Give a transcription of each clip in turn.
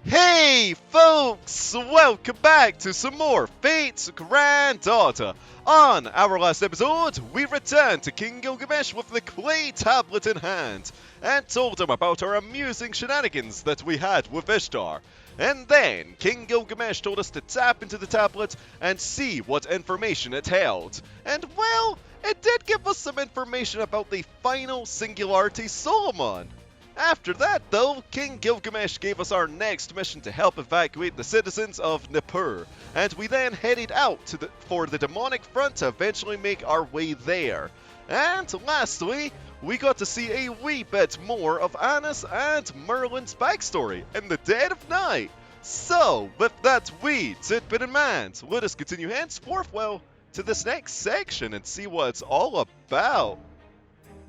Hey folks, welcome back to some more Fate's Granddaughter. On our last episode, we returned to King Gilgamesh with the clay tablet in hand, and told him about our amusing shenanigans that we had with Ishtar. And then, King Gilgamesh told us to tap into the tablet and see what information it held. And well, it did give us some information about the final Singularity Solomon. After that, though, King Gilgamesh gave us our next mission to help evacuate the citizens of Nippur, and we then headed out for the demonic front to eventually make our way there. And lastly, we got to see a wee bit more of Anna's and Merlin's backstory in the dead of night. So, with that wee tidbit in mind, let us continue henceforth, well, to this next section and see what it's all about.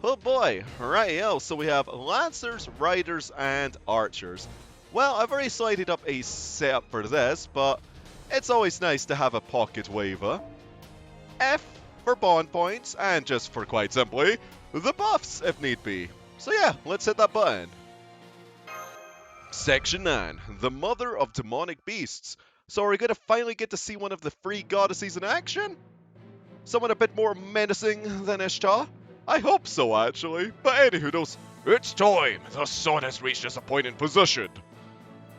Oh boy, rightio, so we have Lancers, Riders, and Archers. Well, I've already slided up a setup for this, but it's always nice to have a pocket waiver. F for bond points, and just for quite simply, the buffs if need be. So yeah, let's hit that button. Section 9, the Mother of Demonic Beasts. So are we going to finally get to see one of the three goddesses in action? Someone a bit more menacing than Ishtar? I hope so, actually. But anywho, it's time. The sun has reached its appointed position.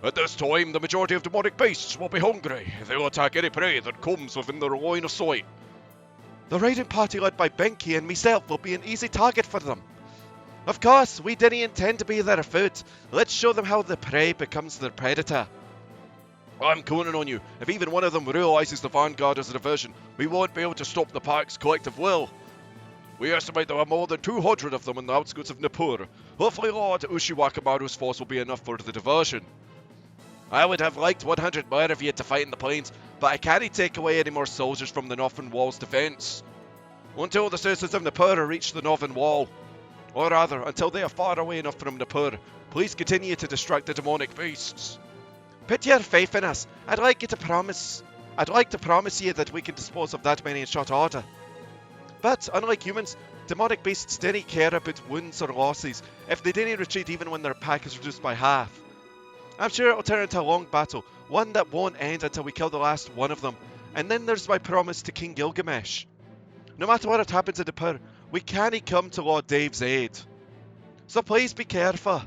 At this time, the majority of demonic beasts will be hungry. They'll attack any prey that comes within their line of sight. The raiding party led by Benki and myself will be an easy target for them. Of course, we didn't intend to be their food. Let's show them how the prey becomes their predator. I'm counting on you. If even one of them realizes the Vanguard is a diversion, we won't be able to stop the pack's collective will. We estimate there are more than 200 of them in the outskirts of Nippur. Hopefully Lord Ushiwakamaru's force will be enough for the diversion. I would have liked 100 more of you to fight in the plains, but I can't take away any more soldiers from the northern wall's defence. Until the citizens of Nippur reach the northern wall, or rather, until they are far away enough from Nippur, please continue to distract the demonic beasts. Put your faith in us. I'd like to promise you that we can dispose of that many in short order. But, unlike humans, demonic beasts didn't care about wounds or losses if they didn't retreat even when their pack is reduced by half. I'm sure it'll turn into a long battle, one that won't end until we kill the last one of them, and then there's my promise to King Gilgamesh. No matter what happens in Nippur, we can't come to Lord Dave's aid. So please be careful.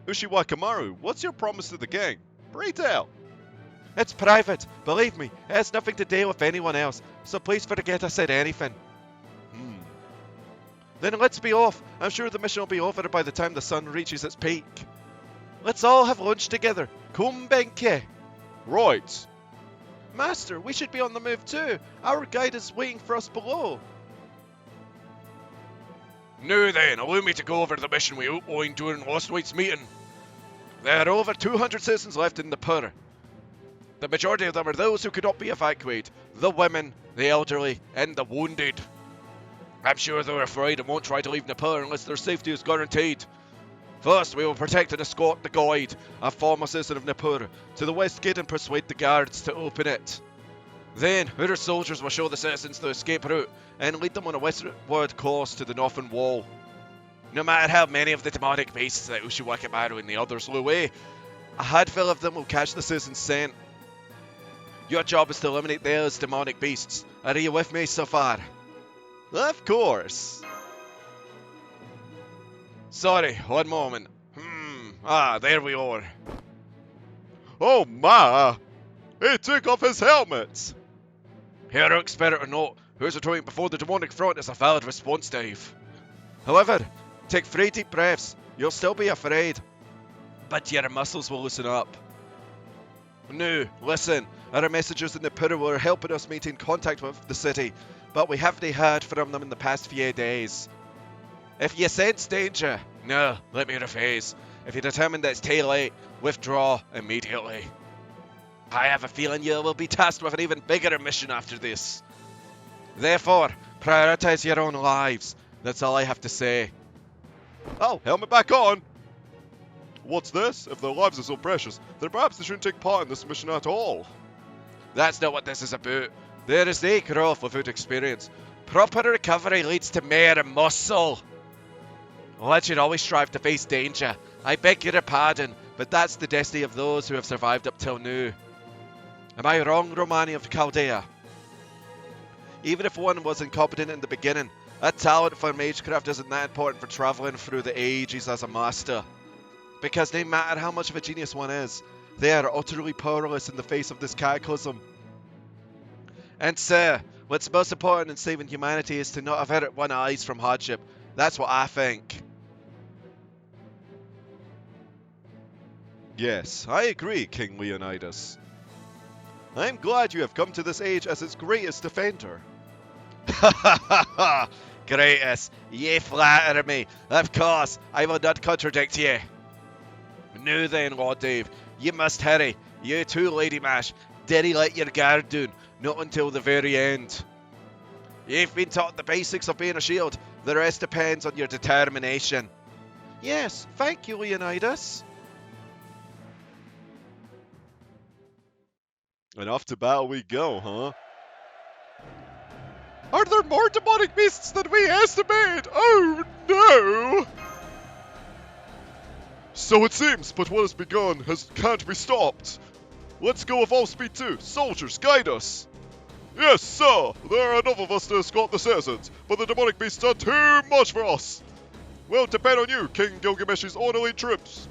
Ushiwakamaru, what's your promise to the gang? Pray tell. It's private. Believe me, it has nothing to do with anyone else, so please forget I said anything. Then let's be off. I'm sure the mission will be over by the time the sun reaches its peak. Let's all have lunch together. Come, Benki. Right. Master, we should be on the move too. Our guide is waiting for us below. Now then, allow me to go over the mission we outlined during last night's meeting. There are over 200 citizens left in Nippur. The majority of them are those who could not be evacuated, the women, the elderly, and the wounded. I'm sure they're afraid and won't try to leave Nippur unless their safety is guaranteed. First, we will protect and escort the guide, a former citizen of Nippur, to the west gate and persuade the guards to open it. Then, our soldiers will show the citizens the escape route and lead them on a westward course to the northern wall. No matter how many of the demonic beasts that Ushiwakamaru and the others lure away, a handful of them will catch the citizens' scent. Your job is to eliminate those demonic beasts. Are you with me so far? Of course. Sorry, one moment. There we are. Oh my! He took off his helmet! Uruk, spirit or not, who's returning before the demonic front is a valid response, Dave. However, take 3 deep breaths. You'll still be afraid, but your muscles will loosen up. Now, listen. Our messengers in Nippur were helping us maintain contact with the city, but we haven't heard from them in the past few days. If you sense danger, no, let me rephrase. If you determine that it's too late, withdraw immediately. I have a feeling you will be tasked with an even bigger mission after this. Therefore, prioritize your own lives. That's all I have to say. Oh, helmet back on! What's this? If their lives are so precious, then perhaps they shouldn't take part in this mission at all. That's not what this is about. There is no growth without experience. Proper recovery leads to mere muscle. One should always strive to face danger, I beg your pardon, but that's the destiny of those who have survived up till now. Am I wrong, Romani of Chaldea? Even if one was incompetent in the beginning, a talent for magecraft isn't that important for travelling through the ages as a master. Because no matter how much of a genius one is, they are utterly powerless in the face of this cataclysm. And sir, what's most important in saving humanity is to not avert one's eyes from hardship. That's what I think. Yes, I agree, King Leonidas. I'm glad you have come to this age as its greatest defender. Ha ha ha ha! Greatest, ye flatter me. Of course, I will not contradict ye. Now then, Lord Dave, you must hurry. You too, Lady Mash. Diddy let your guard down, not until the very end. You've been taught the basics of being a shield. The rest depends on your determination. Yes, thank you, Leonidas. And off to battle we go, huh? Are there more demonic beasts than we estimated? Oh no! So it seems, but what has begun can't be stopped. Let's go with all speed too. Soldiers, guide us! Yes, sir! There are enough of us to escort the citizens, but the demonic beasts are too much for us! We'll depend on you, King Gilgamesh's orderly troops.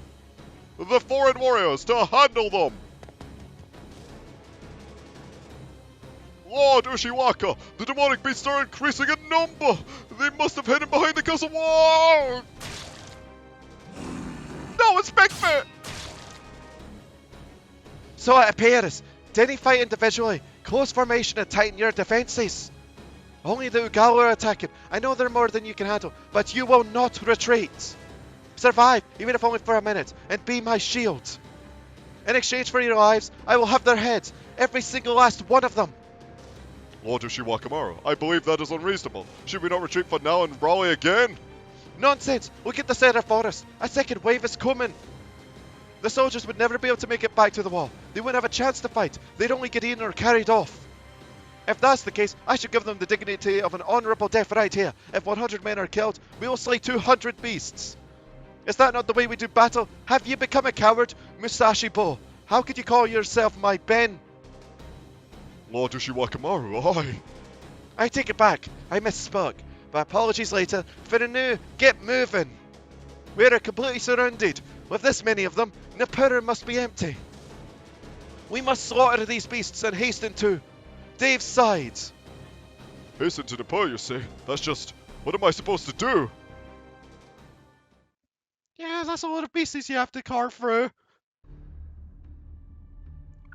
The foreign warriors to handle them! Lord Ushiwaka, the demonic beasts are increasing in number! They must have hidden behind the castle wall! No, inspect me! So it appears, didn't fight individually, close formation and tighten your defences. Only the Ugal are attacking. I know they're more than you can handle, but you will not retreat. Survive, even if only for a minute, and be my shield. In exchange for your lives, I will have their heads, every single last one of them. Lord Ushiwakamaru, I believe that is unreasonable. Should we not retreat for now and rally again? Nonsense! Look at the center forest. A second wave is coming. The soldiers would never be able to make it back to the wall. They wouldn't have a chance to fight. They'd only get eaten or carried off. If that's the case, I should give them the dignity of an honourable death right here. If 100 men are killed, we will slay 200 beasts. Is that not the way we do battle? Have you become a coward, Musashi Bo? How could you call yourself my Ben? Lord Ushiwakamaru, I take it back. I misspoke. But apologies later. For the new, get moving. We are completely surrounded. With this many of them, Nippura must be empty. We must slaughter these beasts and hasten to Dave's side. Hasten to Nippura, you say? That's just... what am I supposed to do? Yeah, that's a lot of beasties you have to carve through.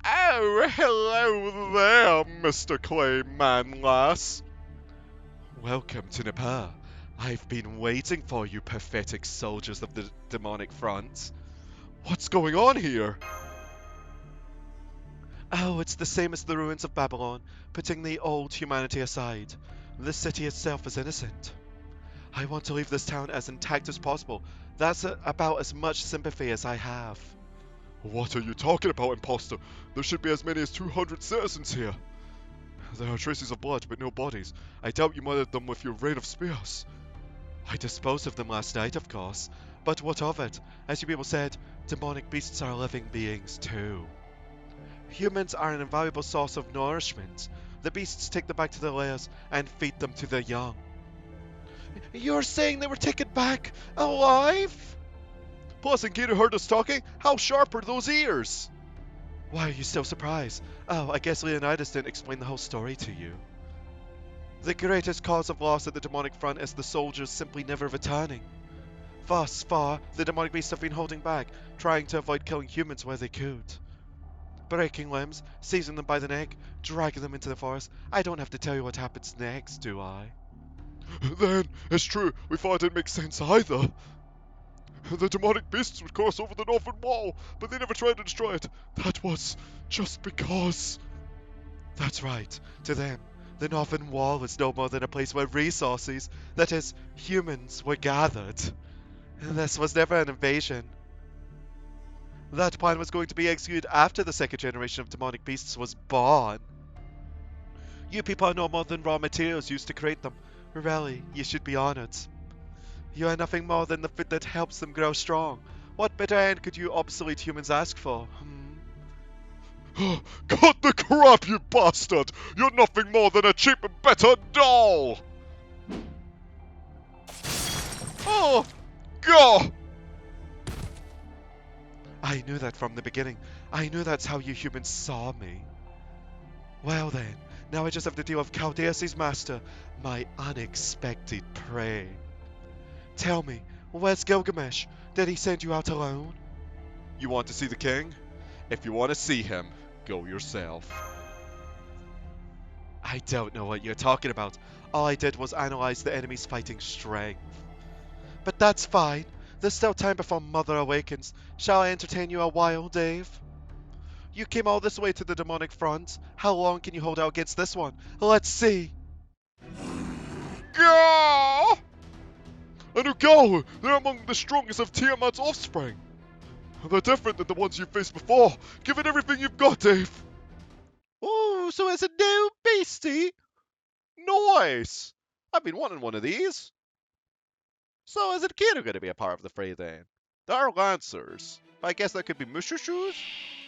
Oh, hello there, Mr. Clayman lass. Welcome to Nippura. I've been waiting for you, pathetic soldiers of the demonic front. What's going on here? Oh, it's the same as the ruins of Babylon, putting the old humanity aside. The city itself is innocent. I want to leave this town as intact as possible. That's about as much sympathy as I have. What are you talking about, imposter? There should be as many as 200 citizens here. There are traces of blood, but no bodies. I doubt you murdered them with your rain of spears. I disposed of them last night, of course. But what of it? As you people said, demonic beasts are living beings too. Humans are an invaluable source of nourishment. The beasts take them back to their lairs and feed them to their young. You're saying they were taken back alive? Plus, Enkidu heard us talking. How sharp are those ears? Why are you so surprised? Oh, I guess Leonidas didn't explain the whole story to you. The greatest cause of loss at the demonic front is the soldiers simply never returning. Thus far, the demonic beasts have been holding back, trying to avoid killing humans where they could. Breaking limbs, seizing them by the neck, dragging them into the forest. I don't have to tell you what happens next, do I? Then, it's true, we thought it didn't make sense either. The demonic beasts would cross over the northern wall, but they never tried to destroy it. That was just because... That's right. To them, the northern wall is no more than a place where resources, that is, humans, were gathered. This was never an invasion. That plan was going to be executed after the second generation of demonic beasts was born. You people are no more than raw materials used to create them. Really, you should be honored. You are nothing more than the food that helps them grow strong. What better end could you obsolete humans ask for? Cut the crap, you bastard! You're nothing more than a cheap and better doll! Oh, God! I knew that from the beginning. I knew that's how you humans saw me. Well then, now I just have to deal with Chaldea's master, my unexpected prey. Tell me, where's Gilgamesh? Did he send you out alone? You want to see the king? If you want to see him, go yourself. I don't know what you're talking about. All I did was analyze the enemy's fighting strength. But that's fine. There's still time before Mother awakens. Shall I entertain you a while, Dave? You came all this way to the demonic front. How long can you hold out against this one? Let's see. Gah! And Ugalu, they're among the strongest of Tiamat's offspring. They're different than the ones you've faced before. Give it everything you've got, Dave. Oh, so it's a new beastie? Nice. I've been wanting one of these. So is it Kira going to be a part of the fray then? There are lancers. I guess that could be Mushushoos?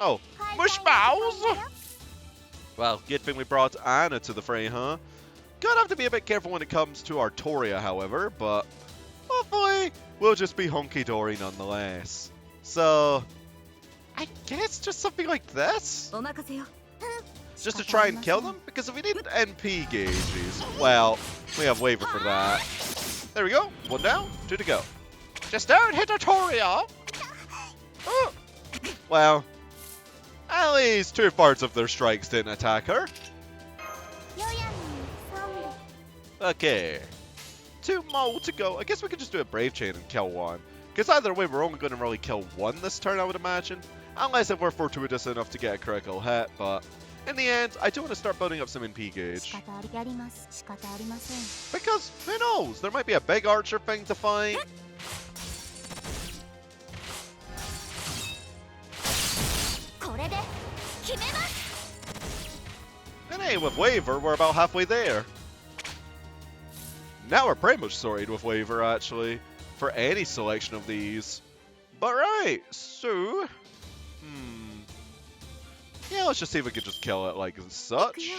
Oh, Mushmows! Well, good thing we brought Anna to the fray, huh? Gonna have to be a bit careful when it comes to Artoria, however, but hopefully we'll just be honky-dory nonetheless. So, I guess just something like this? Just to try and kill them? Because if we need NP gauges, well, we have waiver for that. There we go. One down, two to go. Just don't hit Artoria! Oh. Well, at least 2/3 of their strikes didn't attack her. Okay. 2 more to go. I guess we could just do a Brave Chain and kill one. Because either way, we're only going to really kill one this turn, I would imagine. Unless if we're fortuitous enough to get a critical hit, but in the end, I do want to start building up some NP gauge. Because, who knows? There might be a big archer thing to fight. And hey, with Waver, we're about halfway there. Now we're pretty much sorted with Waver, actually, for any selection of these. But right, so... yeah, let's just see if we can just kill it like such.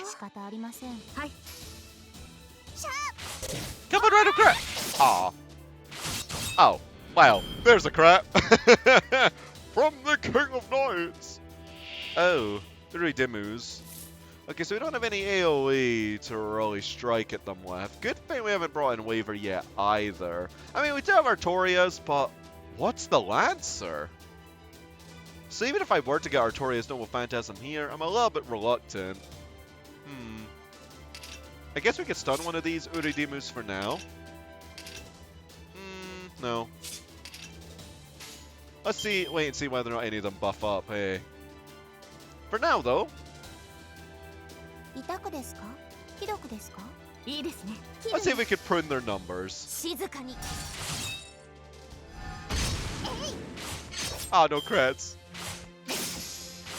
Come on, random crap! Aw. Oh, wow, there's a crap. From the King of Knights! Oh, 3 Demus. Okay, so we don't have any AoE to really strike at them with. Good thing we haven't brought in Waver yet either. I mean, we do have Artorias, but what's the Lancer? So even if I were to get Artorias Noble Phantasm here, I'm a little bit reluctant. I guess we could stun one of these Uridimus for now. No. Let's see, wait and see whether or not any of them buff up, hey. For now, though. Let's see if we could prune their numbers. Ah, no creds.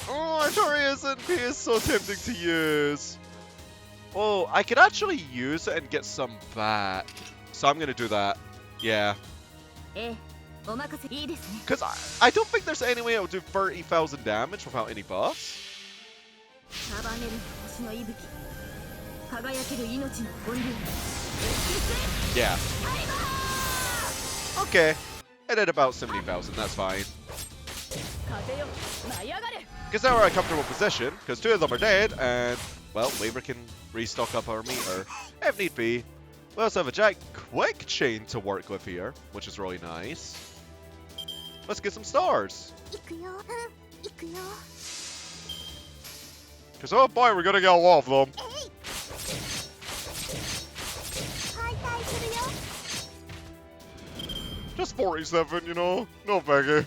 Oh, Artorias NP is so tempting to use. Oh, I could actually use it and get some back. So I'm gonna do that. Yeah. Because I don't think there's any way it will do 30,000 damage without any buffs. Yeah. Okay. I did about 70,000, that's fine. Because now we're in a comfortable position, because 2 of them are dead, and, well, Waver can restock up our meter, if need be. We also have a giant quick chain to work with here, which is really nice. Let's get some stars. Because, oh boy, we're going to get a lot of them. Just 47, you know? No biggie.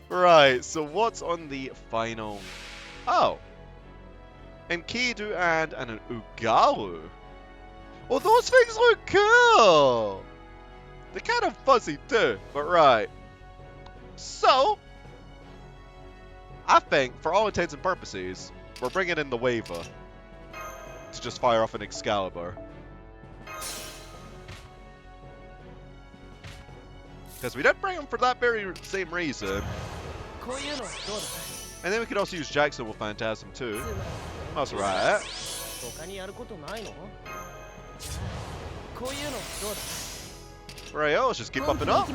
Right, so what's on the final... Oh. Enkidu and an Ugalu. Well, those things look cool! They're kind of fuzzy too, but right. So, I think, for all intents and purposes, we're bringing in the Waver to just fire off an Excalibur. Because we did bring him for that very same reason. And then we could also use Jackson with Phantasm too. That's right. Right, let's just keep up and up.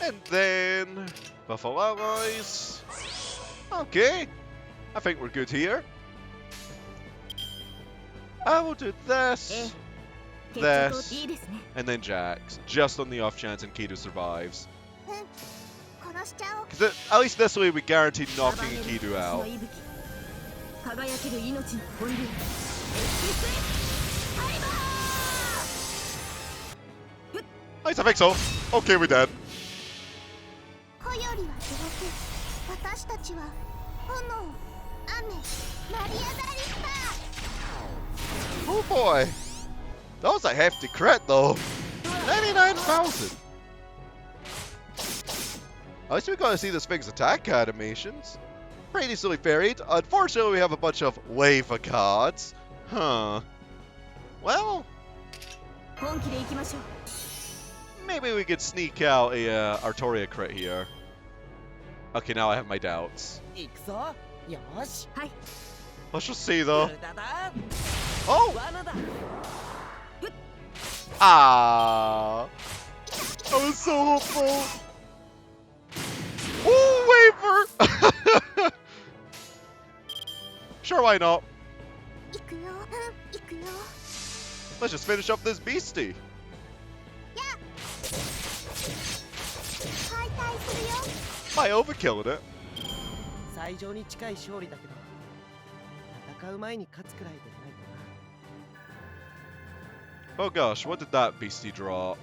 And then Buffalo Allies. Okay, I think we're good here. I will do this, this, and then Jax, just on the off chance Enkidu survives. Because at least this way we guarantee knocking Enkidu out. Nice, I think so. Okay, we did. Oh boy. That was a hefty crit though. 99,000. At least we got to see this thing's attack animations. Pretty silly varied. Unfortunately, we have a bunch of lava cards. Huh. Well. Maybe we could sneak out a Artoria crit here. Okay, now I have my doubts. Let's just see though. Oh! Ah! I was so hopeful. Ooh, waver! Sure, why not? Let's just finish up this beastie. Am I overkilling it? Oh gosh, what did that beastie drop?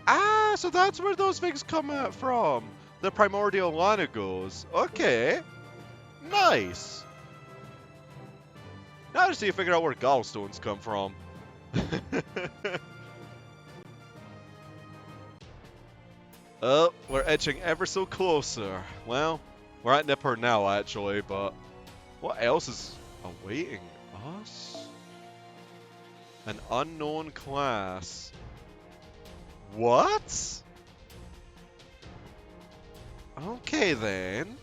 Ah, so that's where those things come out from. The primordial Lanagos. Okay. Nice. Now to see if I figure out where gallstones come from. Oh, we're edging ever so closer. Well, we're at Nipper now actually, but what else is awaiting us? An unknown class. What? Okay then.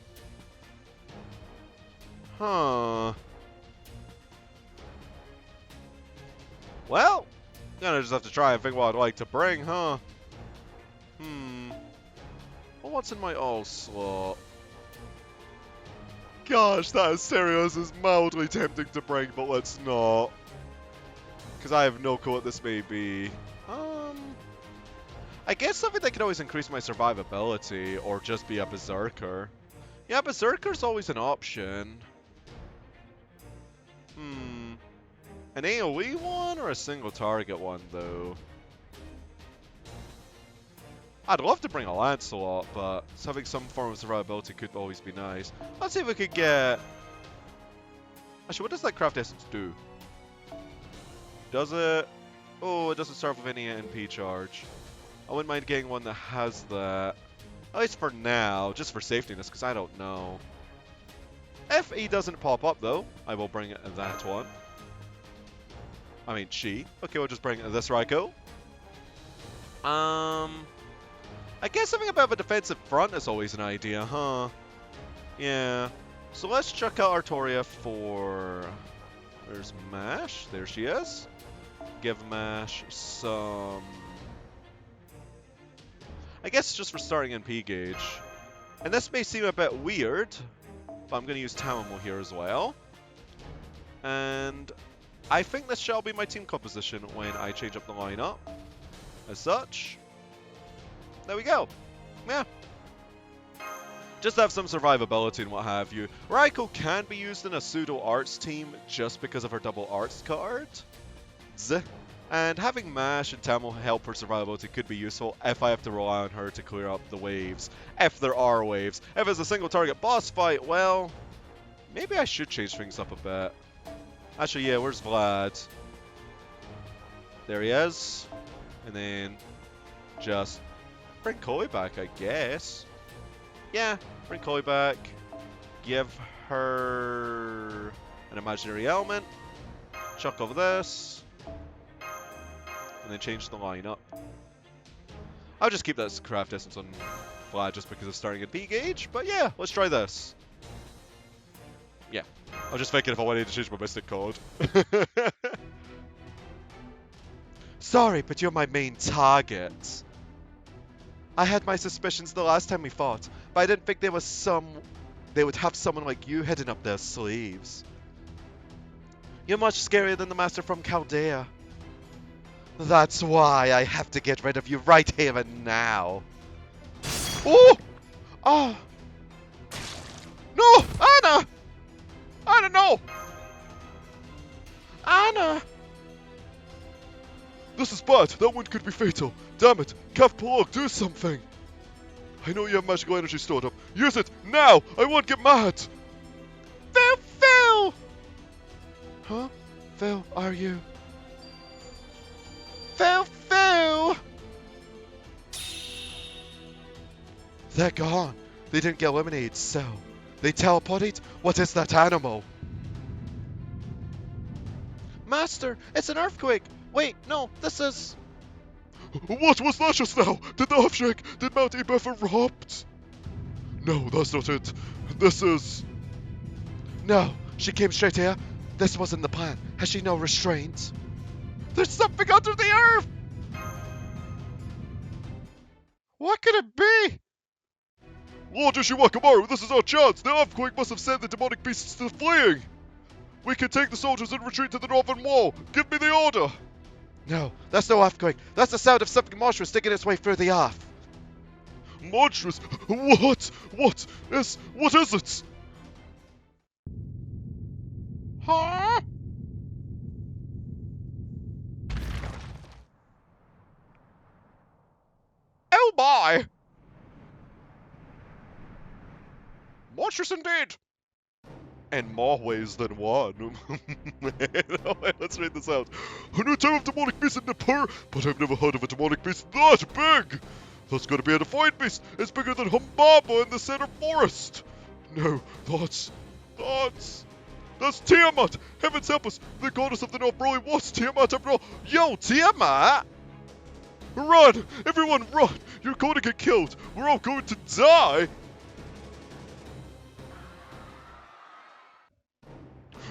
Huh. Well, gonna just have to try and think what I'd like to bring, huh? Well, what's in my all slot? Gosh, that Asterios is mildly tempting to bring, but let's not. Because I have no clue what this may be. I guess something that can always increase my survivability, or just be a Berserker. Yeah, Berserker's always an option. An AoE one, or a single target one, though? I'd love to bring a Lancelot, but having some form of survivability could always be nice. Let's see if we could get... Actually, what does that craft essence do? Does it... Oh, it doesn't start with any NP charge. I wouldn't mind getting one that has that. At least for now, just for safetiness, because I don't know. If he doesn't pop up, though, I will bring that one. I mean, she. Okay, we'll just bring this Raiko. I guess having a bit of a defensive front is always an idea, huh? Yeah. So let's check out Artoria for... There's Mash. There she is. Give Mash some... I guess just for starting NP gauge. And this may seem a bit weird, but I'm going to use Tamamo here as well. And I think this shall be my team composition when I change up the lineup. As such. There we go. Yeah. Just to have some survivability and what have you. Raiko can be used in a pseudo arts team just because of her double arts card. And having Mash and Tamil help her survivability could be useful if I have to rely on her to clear up the waves. If there are waves. If it's a single target boss fight, well, maybe I should change things up a bit. Actually, yeah, where's Vlad? There he is. And then just bring Koi back, I guess. Yeah, bring Koi back. Give her... an imaginary element, chuck over this, and then change the lineup. I'll just keep that craft distance on flat just because it's starting at B gauge, but yeah, let's try this. Yeah, I was just thinking if I wanted to change my mystic code. Sorry, but you're my main target. I had my suspicions the last time we fought, but I didn't think they would have someone like you hidden up their sleeves. You're much scarier than the master from Chaldea. That's why I have to get rid of you right here and now. Oh! Oh! No! Anna! Anna, no! Anna! This is bad. That one could be fatal. Damn it. Bloke, do something. I know you have magical energy stored up. Use it now! I won't get mad! Phil! Huh? Phil, are you? Phil! They're gone. They didn't get eliminated, so... They teleported? What is that animal? Master, it's an earthquake! Wait, no, this is... What was that just now? Did the earthquake? Did Mount Ebeth erupt? No, that's not it. This is... No, she came straight here. This wasn't the plan. Has she no restraint? There's something under the earth! What could it be? Lord Ishiwakamaru, this is our chance! The earthquake must have sent the demonic beasts to fleeing! We can take the soldiers and retreat to the northern wall! Give me the order! No, that's no earthquake. That's the sound of something monstrous digging its way through the earth. Monstrous? What? What is it? Huh? Oh my! Monstrous indeed! In more ways than one. Let's read this out. A new type of demonic beast in Nippur, but I've never heard of a demonic beast that big! That's gotta be a defiant beast! It's bigger than Humbaba in the center forest! No, that's Tiamat! Heavens help us! The goddess of the North really was Tiamat after all! Yo, Tiamat! Run! Everyone run! You're going to get killed! We're all going to die!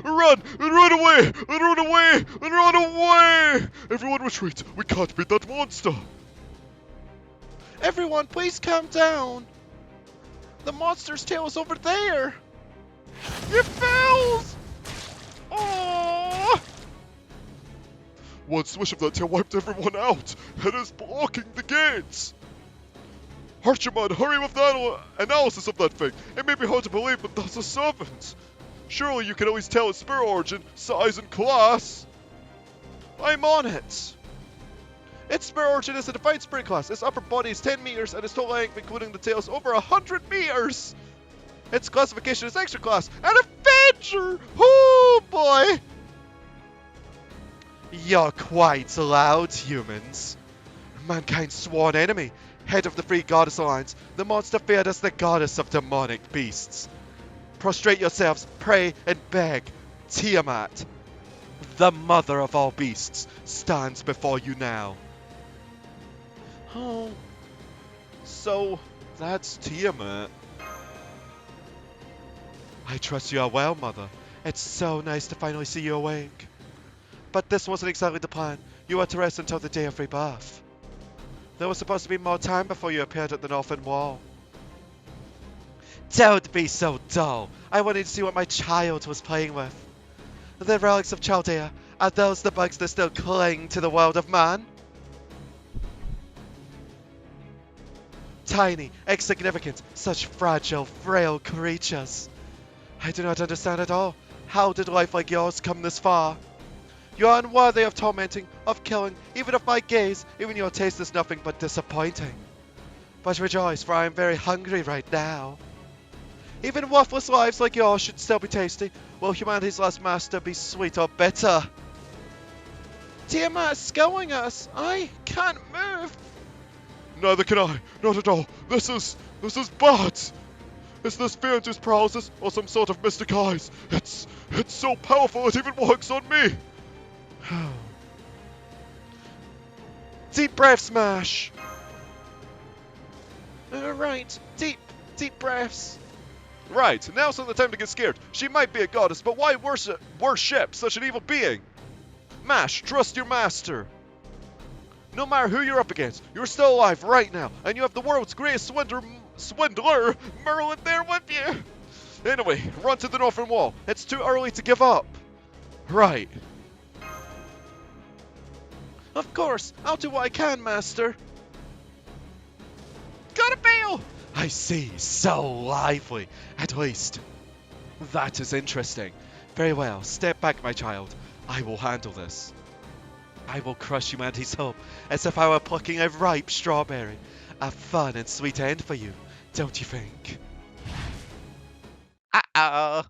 Run! And run away! And run away! And run away! Everyone retreat! We can't beat that monster! Everyone, please calm down! The monster's tail is over there! You fools! Oh! One swish of that tail wiped everyone out! It is blocking the gates! Archimon, hurry with the analysis of that thing! It may be hard to believe, but that's a servant! Surely you can always tell its spirit origin, size, and class! I'm on it! Its spirit origin is a defined spirit class. Its upper body is 10 meters, and its total length, including the tail, is over 100 meters! Its classification is extra class. An adventure! Oh boy! You're quite loud, humans. Mankind's sworn enemy, head of the Free Goddess Alliance, the monster feared as the goddess of demonic beasts. Prostrate yourselves, pray, and beg. Tiamat, the mother of all beasts, stands before you now. Oh, so that's Tiamat. I trust you are well, Mother. It's so nice to finally see you awake. But this wasn't exactly the plan. You were to rest until the day of rebirth. There was supposed to be more time before you appeared at the northern wall. Don't be so dull. I wanted to see what my child was playing with. The relics of Chaldea, are those the bugs that still cling to the world of man? Tiny, insignificant, such fragile, frail creatures. I do not understand at all. How did life like yours come this far? You are unworthy of tormenting, of killing, even of my gaze. Even your taste is nothing but disappointing. But rejoice, for I am very hungry right now. Even worthless lives like yours should still be tasty. Will humanity's last master be sweet or bitter? Tiamat is sculling us. I can't move. Neither can I. Not at all. This is bad. Is this Fiantu's paralysis or some sort of mystic eyes? It's so powerful it even works on me! Deep breath smash! Right, deep breaths. Right, now's not the time to get scared. She might be a goddess, but why worship such an evil being? Mash, trust your master. No matter who you're up against, you're still alive right now, and you have the world's greatest swindler, Merlin, there with you. Anyway, run to the northern wall. It's too early to give up. Right. Of course, I'll do what I can, master. Gotta bail! I see, so lively. At least, that is interesting. Very well, step back, my child. I will handle this. I will crush humanity's hope as if I were plucking a ripe strawberry. A fun and sweet end for you, don't you think? Uh-oh.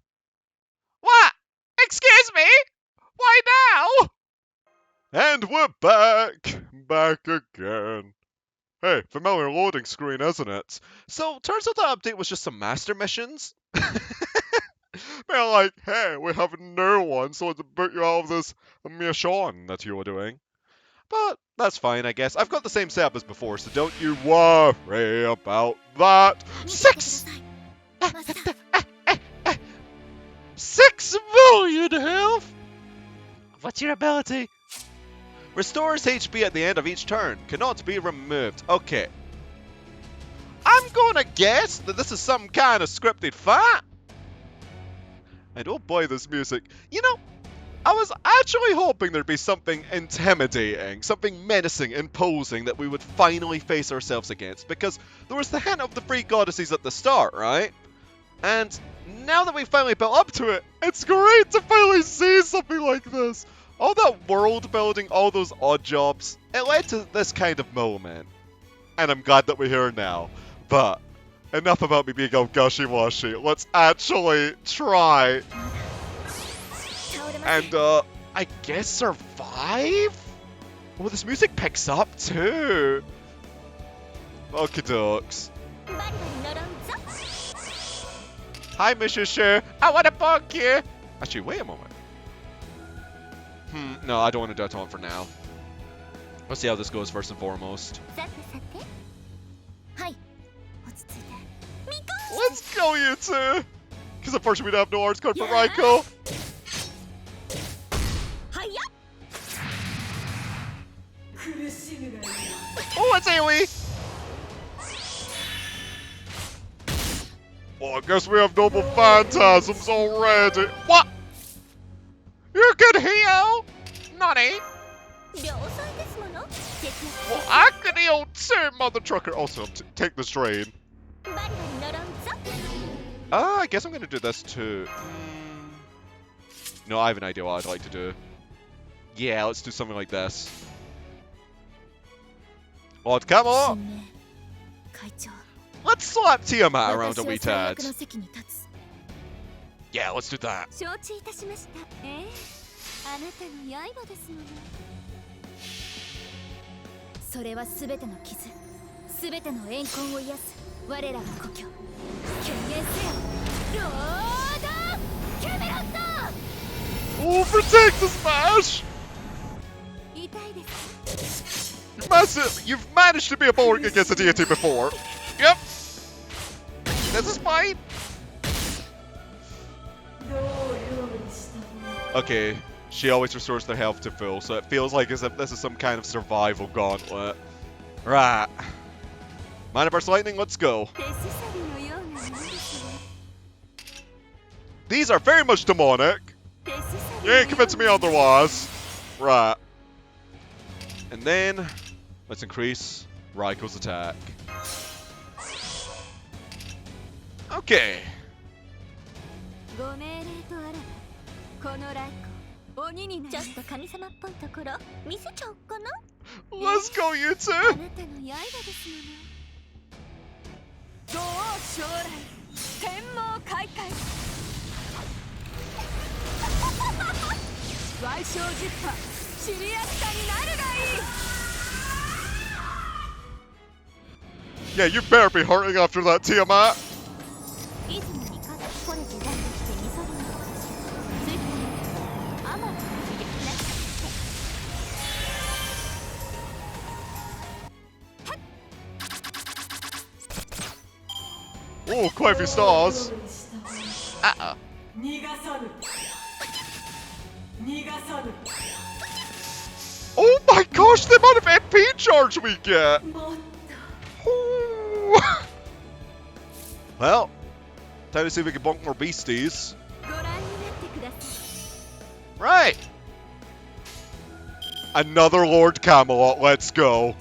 What? Excuse me? Why now? And we're back! Back again. Hey, familiar loading screen, isn't it? So, turns out that update was just some master missions. They're like, hey, we have a new one, so let's boot you out of this mission that you were doing. But that's fine, I guess. I've got the same setup as before, so don't you worry about that. 6 million health? What's your ability? Restores HP at the end of each turn. Cannot be removed. Okay. I'm gonna guess that this is some kind of scripted fight. And oh boy, this music. You know, I was actually hoping there'd be something intimidating, something menacing, imposing that we would finally face ourselves against. Because there was the hint of the 3 goddesses at the start, right? And now that we've finally built up to it, it's great to finally see something like this. All that world building, all those odd jobs, it led to this kind of moment. And I'm glad that we're here now. But enough about me being all gushy-washy. Let's actually try. And, I guess survive? Oh, this music picks up too. Okie dokes. Hi, Mrs. Sure. I want to bug you. Actually, wait a moment. No, I don't want to do a taunt for now. Let's see how this goes first and foremost. Let's go, you two! Because unfortunately we don't have no arts card for Raiko. Oh, it's AoE! Well, I guess we have noble phantasms already. What? You could heal? Naughty. Well, I could heal too, mother trucker. Also, take this train. I guess I'm gonna do this too. No, I have an idea what I'd like to do. Yeah, let's do something like this. Oh, come on! Let's slap Tiamat around a wee tad. Yeah, let's do that. Oh, protect the smash! You've managed to be a bulwark against a deity before. Yep. This is fine. Okay, she always restores their health to full, so it feels like as if this is some kind of survival gauntlet. Right. Mana Burst Lightning, let's go. These are very much demonic. You ain't convincing me otherwise. Right. And then, let's increase Raiko's attack. Okay. Let's go, you two! Yeah, you better be hurting after that, Tiamat. Oh, quite a few stars. Uh-oh. Oh my gosh, the amount of MP charge we get! Ooh. Well, time to see if we can bonk more beasties. Right! Another Lord Camelot, let's go.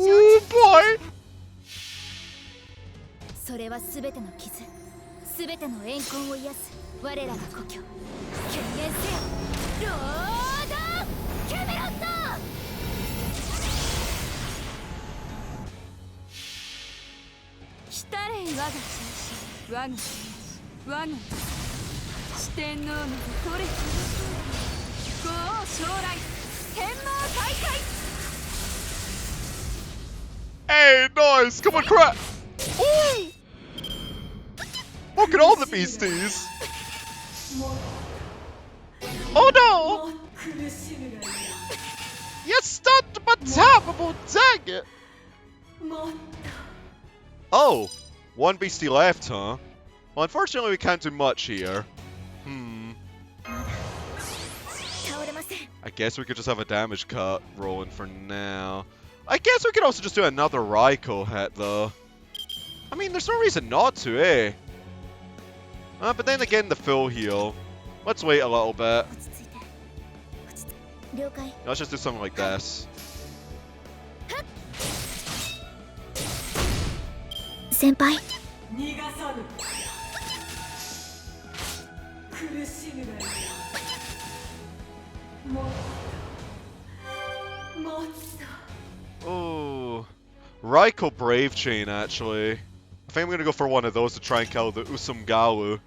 Oh boy! それはすべての傷、すべての怨恨を癒す我らが故郷。権限せよ、ロード・キャメロット。来たれ我が中心、我が天使、我が四天王の取れ。五王将来、天網大海。Hey, nice! Come on, crap! Ooh! Look at all the beasties! Oh no! You stunned my terrible, dang it! Oh! One beastie left, huh? Well, unfortunately we can't do much here. I guess we could just have a damage cut rolling for now. I guess we could also just do another Raikou hit, though. I mean, there's no reason not to, eh? But then again, the full heal. Let's wait a little bit. Let's just do something like this. Senpai. Oh, Raikou Brave Chain, actually. I think I'm gonna go for one of those to try and kill the Usumgalu.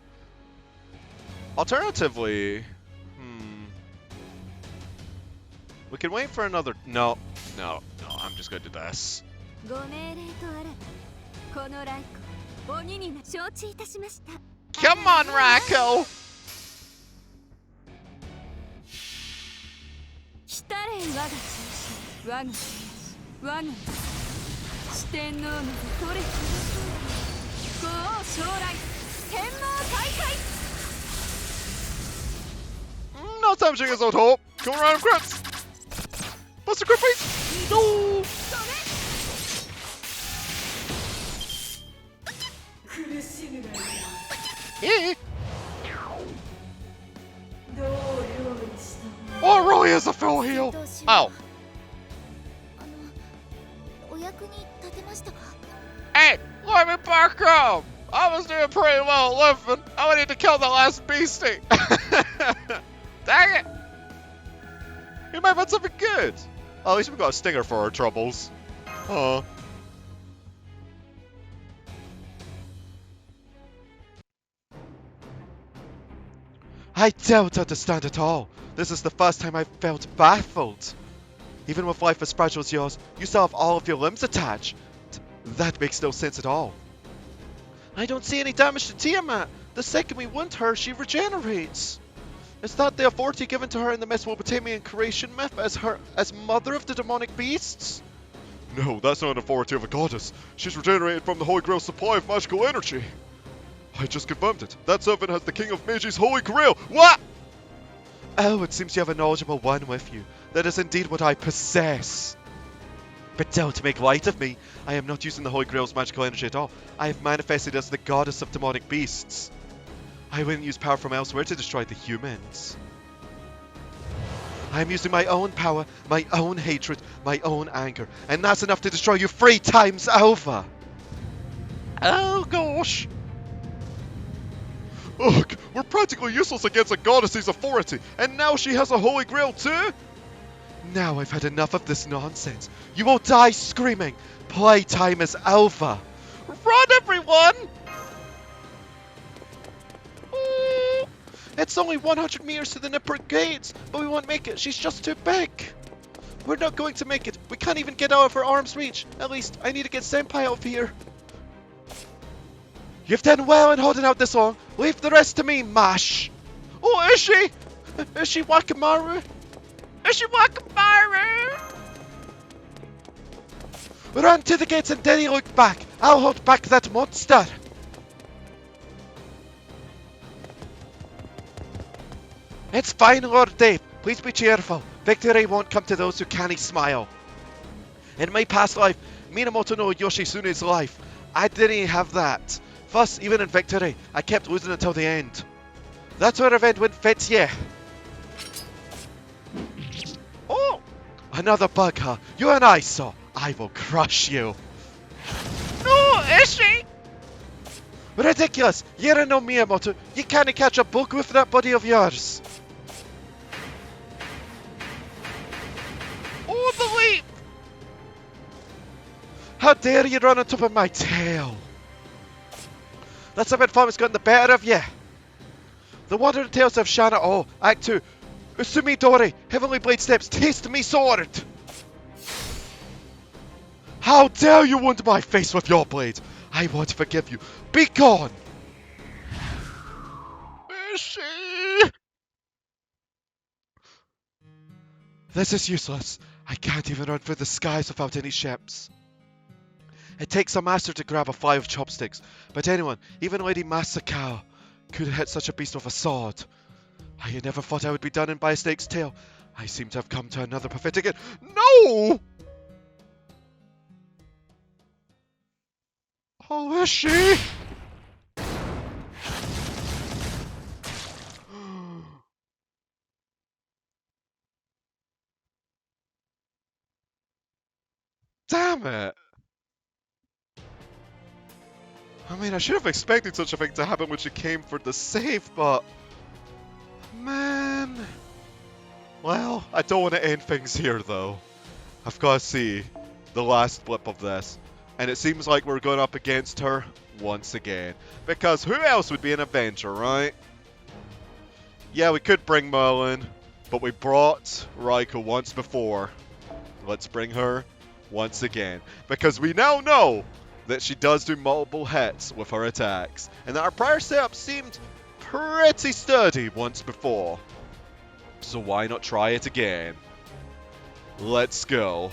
Alternatively, we can wait for another. No, I'm just gonna do this. Come on, Raikou! No time shaking his old hope. Come around and crits. Buster crit, please. No. Eh. Oh, it really is a full heal. Ow. Hey, let me back up. I was doing pretty well living. I need to kill the last beastie. Dang it! We might find something good. Oh, at least we got a stinger for our troubles. Huh. I don't understand at all. This is the first time I've felt baffled. Even with life as fragile as yours, you still have all of your limbs attached. That makes no sense at all. I don't see any damage to Tiamat. The second we wound her, she regenerates. Is that the authority given to her in the Mesopotamian creation myth as mother of the demonic beasts? No, that's not an authority of a goddess. She's regenerated from the Holy Grail's supply of magical energy. I just confirmed it. That servant has the King of Magi's Holy Grail. What? Oh, it seems you have a knowledgeable one with you. That is indeed what I possess. But don't make light of me. I am not using the Holy Grail's magical energy at all. I have manifested as the goddess of demonic beasts. I wouldn't use power from elsewhere to destroy the humans. I am using my own power, my own hatred, my own anger, and that's enough to destroy you 3 times over. Oh gosh. Ugh, we're practically useless against a goddess's authority, and now she has a Holy Grail too? Now I've had enough of this nonsense. You will die screaming. Playtime is over. Run, everyone! Ooh, it's only 100 meters to the Nippur gates, but we won't make it. She's just too big. We're not going to make it. We can't even get out of her arm's reach. At least, I need to get Senpai out of here. You've done well in holding out this long. Leave the rest to me, Mash. Oh, is she? Is she Wakamaru? Ushiwakamaru! Run to the gates and then you look back. I'll hold back that monster. It's fine, Lord Dave. Please be cheerful. Victory won't come to those who can't smile. In my past life, Minamoto no Yoshitsune's life, I didn't have that. Thus, even in victory, I kept losing until the end. That's where event went fits, yeah. Oh! Another bug, huh? You and I saw. I will crush you. No, Ishi! Ridiculous! You're no Miyamoto. You can't catch a bug with that body of yours. Oh, the leap! How dare you run on top of my tail? That's a bit fun. It's gotten the better of you. The Wandering Tales of Shana. Oh, Act 2. Usumi Dori, Heavenly Blade Steps, taste me sword! How dare you wound my face with your blade! I won't forgive you. Be gone! Ishi! This is useless. I can't even run through the skies without any ships. It takes a master to grab a fly with chopsticks, but anyone, even Lady Masakao, could hit such a beast with a sword. I had never thought I would be done in by a snake's tail. I seem to have come to another prophetic end. No! Oh, is she? Damn it! I mean, I should have expected such a thing to happen when she came for the save, but... Man... Well, I don't want to end things here, though. I've got to see the last flip of this. And it seems like we're going up against her once again. Because who else would be an Avenger, right? Yeah, we could bring Merlin, but we brought Raiko once before. Let's bring her once again. Because we now know that she does do multiple hits with her attacks. And that our prior setup seemed pretty sturdy once before. So why not try it again? Let's go.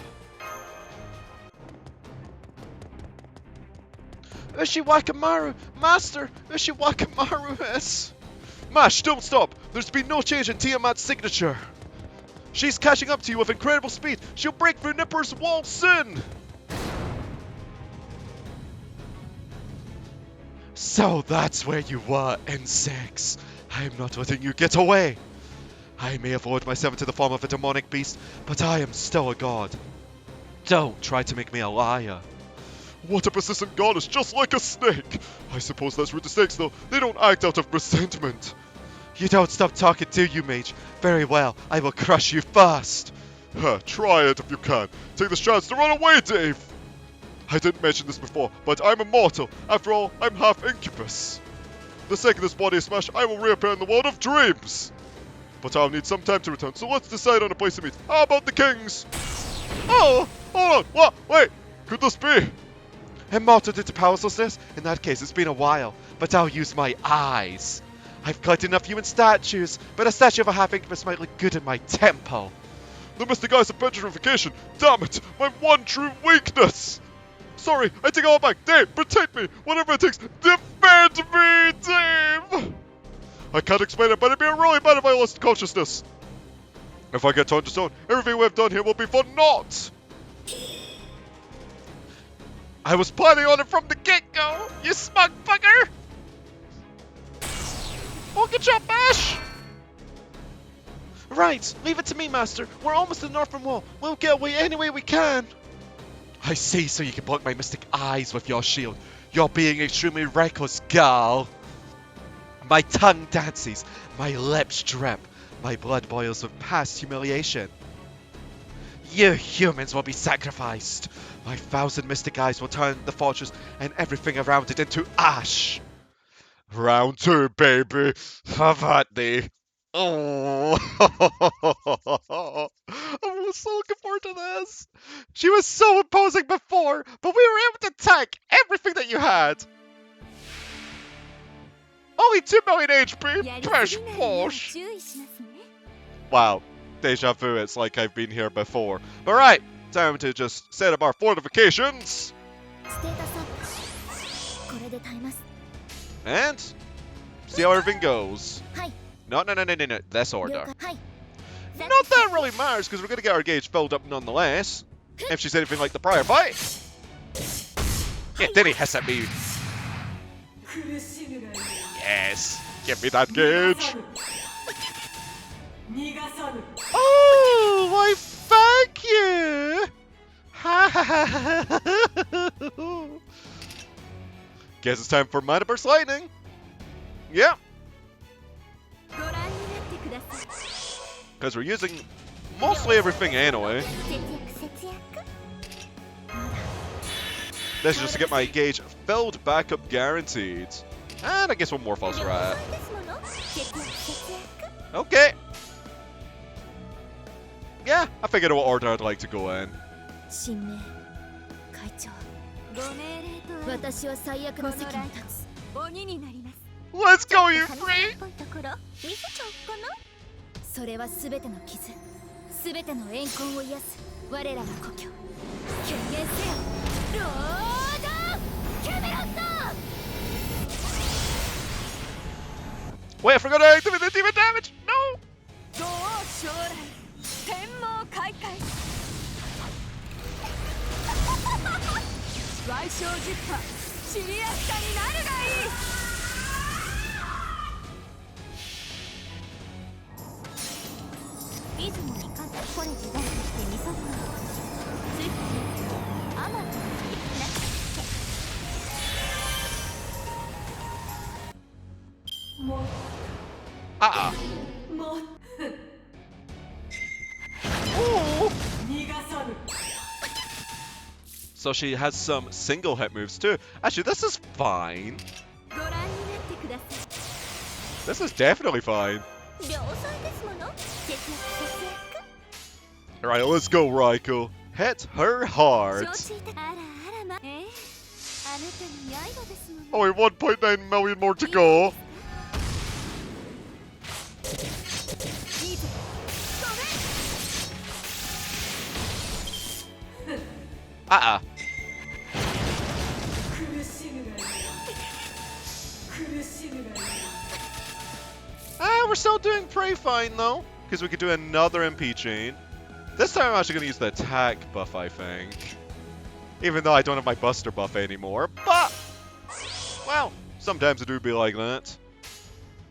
Ushiwakamaru! Master! Ushiwakamaru is... Mash, don't stop! There's been no change in Tiamat's signature! She's catching up to you with incredible speed! She'll break through Nipper's wall soon! So that's where you were, insects! I'm not letting you get away! I may have lowered myself into the form of a demonic beast, but I am still a god. Don't try to make me a liar. What a persistent goddess, just like a snake! I suppose that's rude to snakes, though. They don't act out of resentment. You don't stop talking, do you, mage? Very well, I will crush you first. Huh, try it if you can. Take this chance to run away, Dave! I didn't mention this before, but I'm immortal. After all, I'm half incubus. The second this body is smashed, I will reappear in the world of dreams. But I'll need some time to return, so let's decide on a place to meet. How about the kings? Oh, hold on, what? Wait, could this be? Immortal due to powerlessness? In that case, it's been a while, but I'll use my eyes. I've collected enough human statues, but a statue of a half-incubus might look good in my temple. The mystic eyes of petrification! Damn it! My one true weakness! Sorry, I take it all back. Dave, protect me! Whatever it takes, defend me, Dave! I can't explain it, but it'd be really bad if I lost consciousness. If I get turned to stone, everything we've done here will be for naught! I was planning on it from the get-go, you smug bugger! Oh, good job, Bash! Right, leave it to me, Master. We're almost at the Northern Wall. We'll get away any way we can. I see, so you can block my mystic eyes with your shield. You're being extremely reckless, gal. My tongue dances, my lips drip, my blood boils with past humiliation. You humans will be sacrificed. My 1,000 mystic eyes will turn the fortress and everything around it into ash. Round 2, baby. Have at thee. Oh, I was so looking forward to this. She was so imposing before, but we were able to tank everything that you had. Only 2 million HP. Trash posh. Wow. deja vu, it's like I've been here before. But right, time to just set up our fortifications. And see how everything goes. No, this order. Not that it really matters, because we're going to get our gauge filled up nonetheless. If she's anything like the prior fight. Yeah, did he hiss at me? Yes, give me that gauge. Oh, why thank you. Guess it's time for Mana Burst Lightning. Yeah. Because we're using mostly everything anyway. This is just to get my gauge filled back up guaranteed. And I guess one more false rat. Okay. Yeah, I figured what order I'd like to go in. Let's go, you three! それはすべての傷、すべての怨恨を癒す我らが故郷。権限せよ、ロード・キャメロット。 Wait, I forgot to activate the demon damage! No! 五王将来、天網開会。矮小十波、シリアス化になるがいい。 出雲に勝ったこれ時代としてみそぐのついあまたなってもも So she has some single hit moves too. Actually, this is fine. ご覧になってください。 This is definitely fine. 両妻ですもの。 Alright, let's go, Raiko. Hit her hard. Only 1.9 million more to go. We're still doing pretty fine though, because we could do another MP chain. This time I'm actually going to use the attack buff, I think. Even though I don't have my buster buff anymore, but... Well, sometimes it do be like that.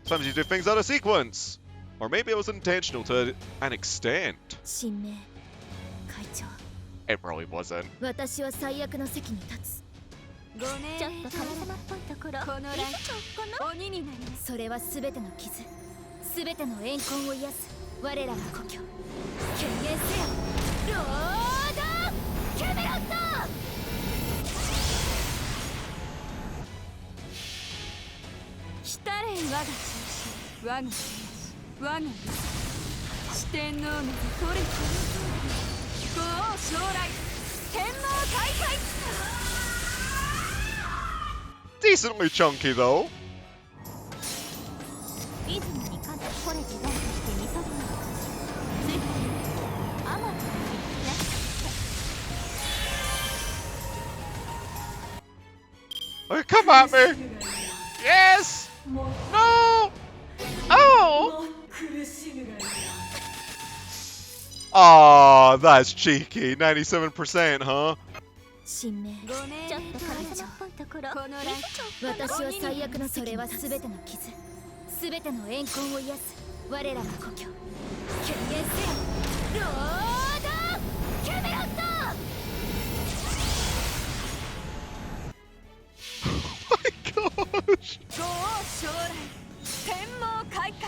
Sometimes you do things out of sequence. Or maybe it was intentional to an extent. It really wasn't. 私は最悪の席に立つ。ちょっと神様っぽいところ。このライト、鬼になります。それはすべての傷、すべての怨恨を癒す我らが故郷。権限せよ、ロード・キャメロット。来たれ我が中心、我が天使、我が理想。四天王の取れ五王将来、天網開会。 Decently chunky though. Oh, come at me! Yes! No! Oh! Oh, that's cheeky. 97%, huh? 私は最悪のそれはすべての傷、すべての怨恨を癒す我らが故郷。権限せよ、ロード・キャメロット。 Oh my gosh! 五王将来、天網開会。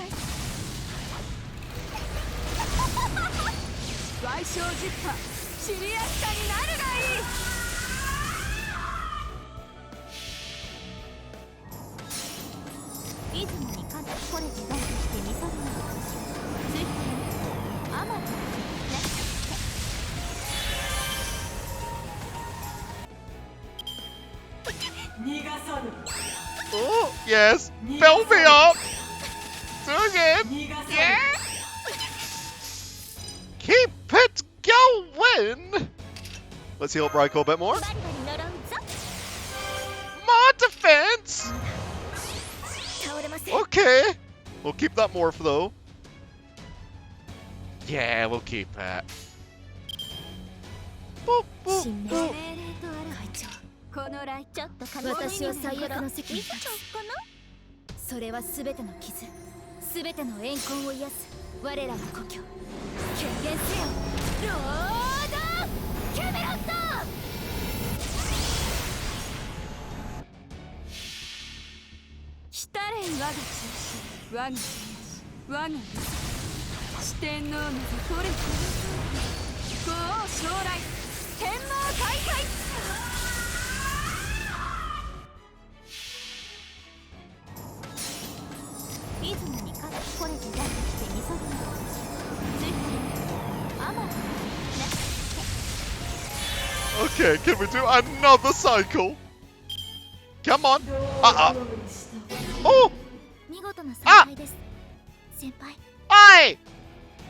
矮小十波、シリアス化になるがいい。 出雲に勝ったこれ時代としてみそぐのついあまたなって逃がさぬ。 Oh, yes! Fill me up! Do it again! Yeah! Keep it going! Let's heal Bryco a bit more. More defense! Okay. We'll keep that morph though. Yeah, we'll keep that. Boop, boop, boop. 私を最悪の席に立つ。それは全ての傷、全ての怨恨を癒す我らの故郷。権限せよ、ロード・キャメロット。来れ我が中心、我が天使、我が四天王の取れ五王将来、天網開会。泉にかこれで出してみそぎのついてアマね。 Okay, can we do another cycle? Come on. Oh! 見事な再会です。先輩。 Hey!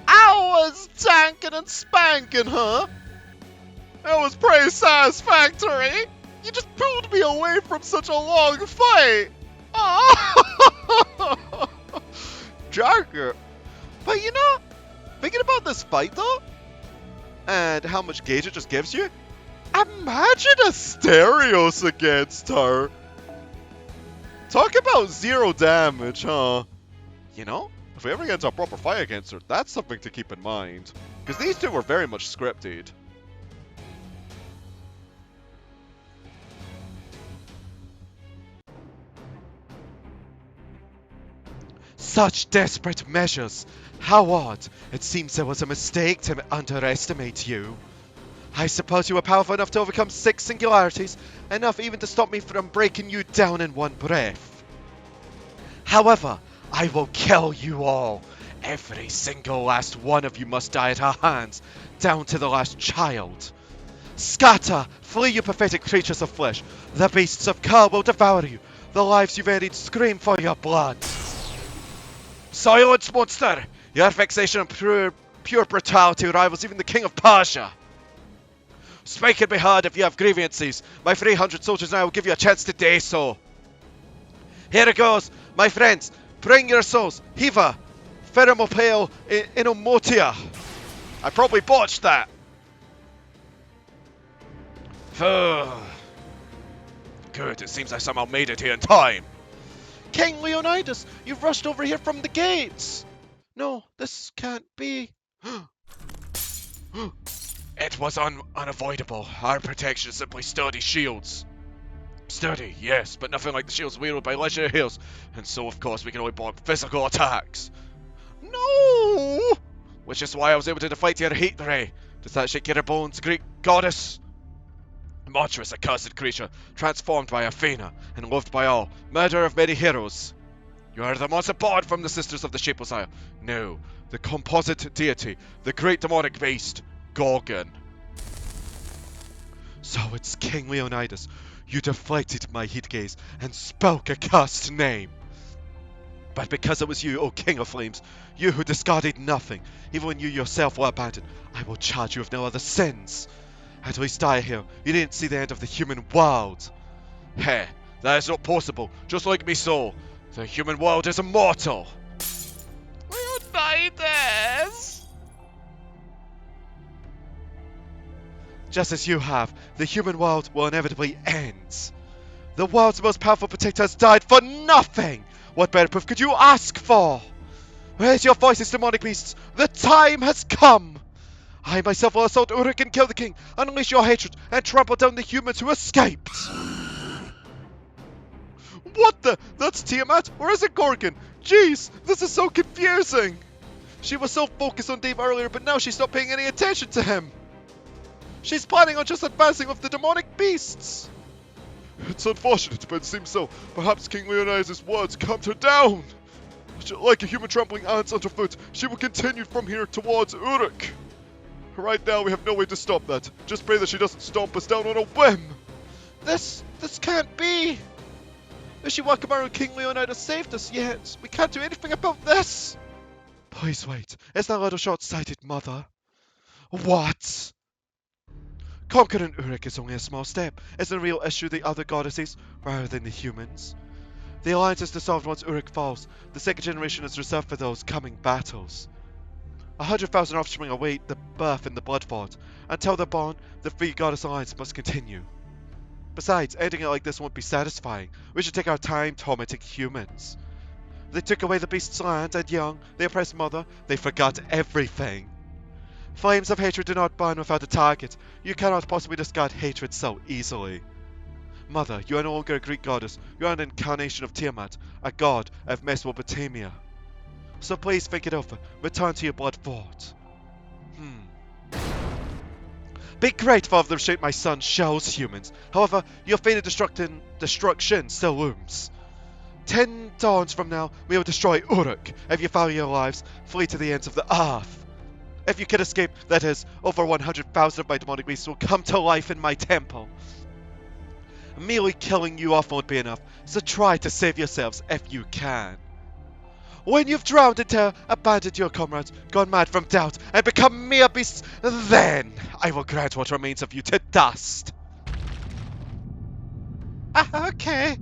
I was tanking and spanking, huh? That was pretty satisfactory. You just pulled me away from such a long fight. Oh! Jarker. But you know, thinking about this fight though, and how much gauge it just gives you, imagine a Asterios against her. Talk about zero damage, huh? You know, if we ever get into a proper fight against her, that's something to keep in mind. Because these two were very much scripted. Such desperate measures! How odd! It seems there was a mistake to underestimate you. I suppose you were powerful enough to overcome 6 singularities, enough even to stop me from breaking you down in one breath. However, I will kill you all. Every single last one of you must die at our hands, down to the last child. Scatter! Flee, you pathetic creatures of flesh! The beasts of Khal will devour you! The lives you've ended scream for your blood! Silence, monster! Your vexation and pure brutality rivals even the king of Persia! Speak and be heard if you have grievances. My 300 soldiers and I will give you a chance to do so. Here it goes, my friends. Bring your souls. Hiva, Pheromopale, Inomotia. I probably botched that. Good, it seems I somehow made it here in time. King Leonidas, you've rushed over here from the gates. No, this can't be. It was unavoidable. Our protection is simply sturdy shields. Sturdy, yes, but nothing like the shields wielded by legendary heroes. And so, of course, we can only block physical attacks. No! Which is why I was able to deflect your heat ray. Does that shake your bones, Greek goddess? Monstrous, accursed creature, transformed by Athena, and loved by all, murderer of many heroes. You are the monster born from the Sisters of the Shapeless Isle. No, the composite deity, the great demonic beast, Gorgon. So it's King Leonidas. You deflected my heat gaze and spoke a cursed name. But because it was you, O King of Flames, you who discarded nothing, even when you yourself were abandoned, I will charge you with no other sins. At least I hear you didn't see the end of the human world. Heh, that is not possible, just like me so. The human world is immortal. Leonidas! Just as you have, the human world will inevitably end. The world's most powerful protector has died for nothing! What better proof could you ask for? Raise your voices, demonic beasts! The time has come! I myself will assault Uruk and kill the king, unleash your hatred, and trample down the humans who escaped! What the? That's Tiamat? Or is it Gorgon? Jeez, this is so confusing! She was so focused on Dave earlier, but now she stopped paying any attention to him! She's planning on just advancing with the demonic beasts! It's unfortunate, but it seems so. Perhaps King Leonidas' words calmed her down! Like a human trampling ants underfoot, she will continue from here towards Uruk! Right now, we have no way to stop that. Just pray that she doesn't stomp us down on a whim! This can't be! Ishiwakamaru, King Leonidas saved us, yet we can't do anything about this! Please wait. It's that little short-sighted mother. What? Conquering Uruk is only a small step. It's a real issue the other goddesses, rather than the humans. The alliance is dissolved once Uruk falls. The second generation is reserved for those coming battles. 100,000 offspring await the birth in the blood vault. Until they're born, the Free Goddess Alliance must continue. Besides, ending it like this won't be satisfying. We should take our time tormenting humans. They took away the beast's land and young, they oppressed mother, they forgot everything. Flames of hatred do not burn without a target. You cannot possibly discard hatred so easily. Mother, you are no longer a Greek goddess. You are an incarnation of Tiamat, a god of Mesopotamia. So please think it over. Return to your blood vault. Be grateful of the shape my son shows humans. However, your fate of destruction still looms. 10 dawns from now, we will destroy Uruk. If you value your lives, flee to the ends of the earth. If you can escape, that is, over 100,000 of my demonic beasts will come to life in my temple. Merely killing you off won't be enough, so try to save yourselves if you can. When you've drowned in terror, abandoned your comrades, gone mad from doubt, and become mere beasts, then I will grant what remains of you to dust. Okay.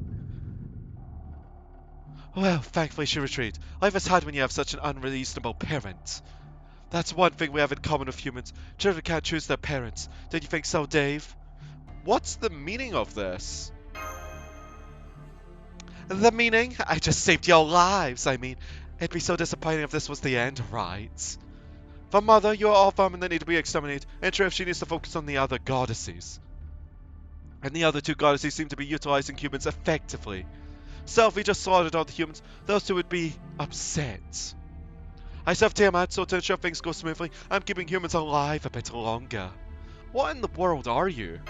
Well, thankfully she retreated. Life is hard when you have such an unreasonable parent. That's one thing we have in common with humans. Children can't choose their parents. Don't you think so, Dave? What's the meaning of this? The meaning? I just saved your lives. I mean, it'd be so disappointing if this was the end, right? For Mother, you are all vermin that need to be exterminated. In truth, she needs to focus on the other goddesses. And the other two goddesses seem to be utilizing humans effectively. So if we just slaughtered all the humans, those two would be upset. I serve Tiamat, so to ensure things go smoothly, I'm keeping humans alive a bit longer. What in the world are you?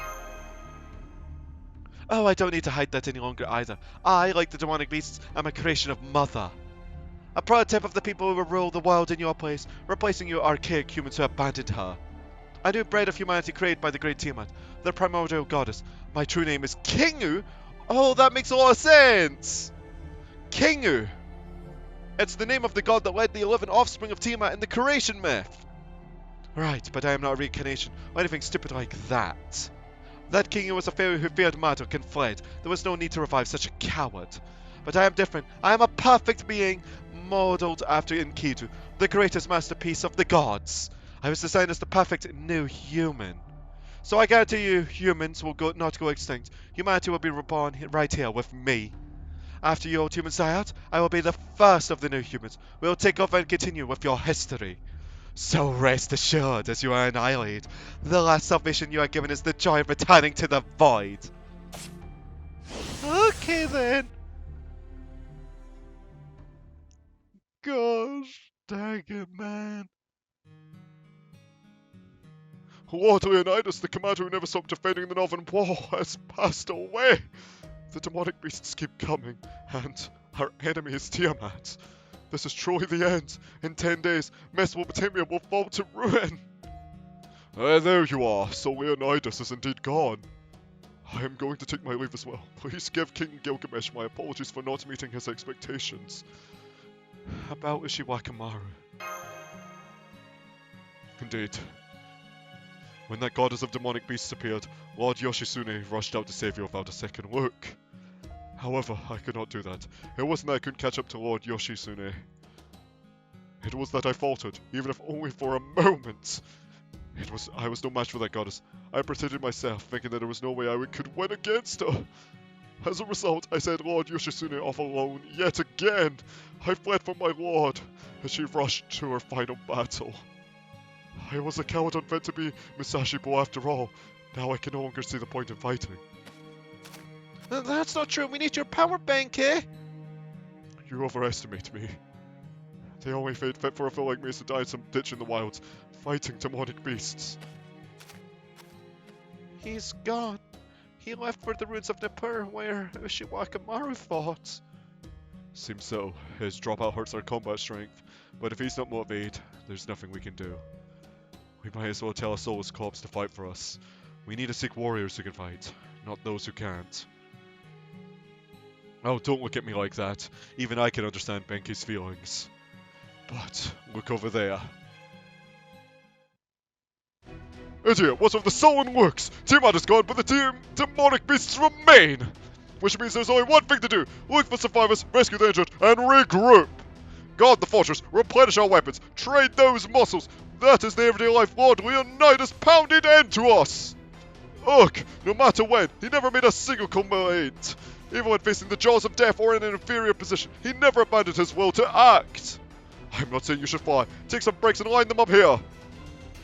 Oh, I don't need to hide that any longer either. I, like the demonic beasts, am a creation of Mother. A prototype of the people who will rule the world in your place, replacing you archaic humans who abandoned her. A new breed of humanity created by the great Tiamat, the primordial goddess. My true name is Kingu? Oh, that makes a lot of sense! Kingu! It's the name of the god that led the 11 offspring of Tiamat in the creation myth! Right, but I am not a reincarnation, or anything stupid like that. That king was a fairy who feared Marduk and fled. There was no need to revive such a coward. But I am different. I am a perfect being, modelled after Enkidu, the greatest masterpiece of the gods. I was designed as the perfect new human. So I guarantee you, humans will not go extinct. Humanity will be reborn right here with me. After you old humans die out, I will be the first of the new humans. We will take over and continue with your history. So rest assured, as you are annihilated, the last salvation you are given is the joy of returning to the void. Okay then. Gosh, dang it, man. Lord Leonidas, the commander who never stopped defending the Northern Wall, has passed away. The demonic beasts keep coming, and our enemy is Tiamat. This is truly the end. In 10 days, Mesopotamia will fall to ruin. There you are. So Leonidas is indeed gone. I am going to take my leave as well. Please give King Gilgamesh my apologies for not meeting his expectations. About Ishiwakamaru. Indeed. When that goddess of demonic beasts appeared, Lord Yoshitsune rushed out to save you without a second look. However, I could not do that. It wasn't that I couldn't catch up to Lord Yoshitsune. It was that I faltered, even if only for a moment. I was no match for that goddess. I protected myself, thinking that there was no way I could win against her. As a result, I sent Lord Yoshitsune off alone yet again. I fled from my lord, as she rushed to her final battle. I was a coward unfit to be Musashibo after all. Now I can no longer see the point in fighting. That's not true. We need your power bank, eh? You overestimate me. The only fate fit for a fool like me is to die in some ditch in the wilds, fighting demonic beasts. He's gone. He left for the ruins of Nippur, where Ushiwakamaru fought. Seems so. His dropout hurts our combat strength, but if he's not motivated, there's nothing we can do. We might as well tell a soulless corpse to fight for us. We need to seek warriors who can fight, not those who can't. Oh, don't look at me like that. Even I can understand Benki's feelings. But, look over there. Idiot, what's with the sullen looks? Tiamat is gone, but the demonic beasts remain! Which means there's only one thing to do. Look for survivors, rescue the injured, and regroup! Guard the fortress, replenish our weapons, trade those muscles. That is the everyday life Lord Leonidas has pounded into us! Ugh, no matter when, he never made a single complaint. Even when facing the jaws of death or in an inferior position, he never abandoned his will to act. I'm not saying you should fly. Take some breaks and line them up here.